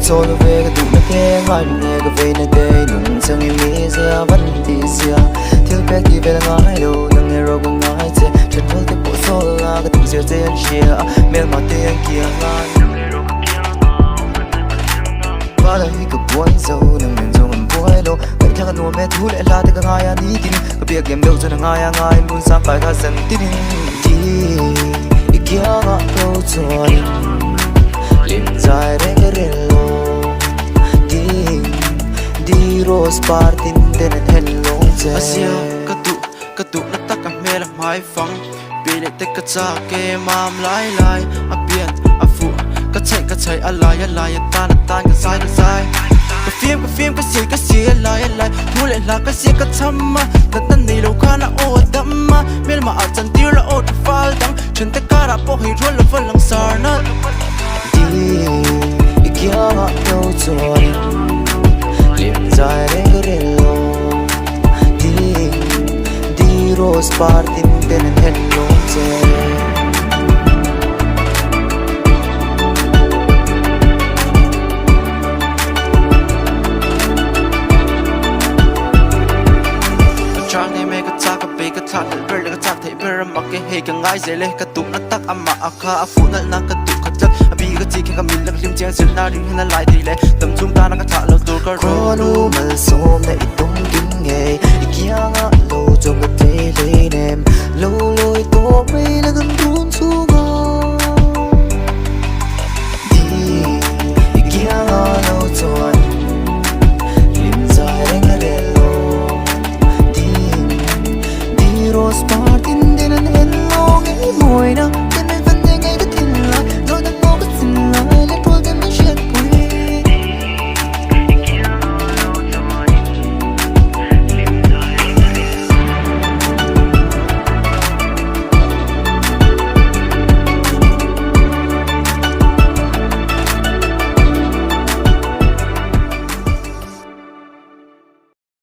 cho nó về cái tụ nó khe ngoài mình nghe cái về nơi đây nung chẳng em nghĩ ra vẫn thì xia thiếu bé thì về là ngay đâu nâng nghe rồi cũng ngay thế chân thôi tiếp bộ số là cái tụ xia tên chia mẹ mà tên kia ngang và đây cái buổi dâu nâng mình dâu mình buổi lâu vậy thằng anh nuôi mẹ thú lại là cái ngay anh đi tin cái việc em đâu cho nó ngay ngay muốn sang phải cả sân tin đi kia ngõ đâu cho lim dài đến cái relo đi rose partin đến hello Asia cái tụ nó tắc cả mẹ làm hai phăng bị lại tết cái cha cái mam lái a biển a phụ cái chạy a lai tan cái sai cái phim cái xì lai thu lại là cái xì cái chăm mà tân này lâu khá là ô đậm mà mẹ mà ở chân tiêu là ô phal đắng chân tất cả đã bỏ hết rồi là vẫn lăng sar nát đi kia ngõ đâu cho lim dài đến cái relo đi rose partin đến hello trang này mẹ cái cha cái bê cái thằng cái bê cái thằng thấy bê ra mặc cái hay cái ngay dễ lên cái tụ nó tắc âm mà akha phụ nó là cái tụ cái chất bị cái gì cái mình là liêm chén xin na đi nó lại thì lẽ tầm chúng ta nó cái thằng là tụ cái có nu mà xôm này tung kinh nghề kia ngõ lâu trong cái thế lấy nem lâu lôi tô mấy là gần tuôn xuống đi kia ngõ lâu cho lim dài đến cái relo đi rose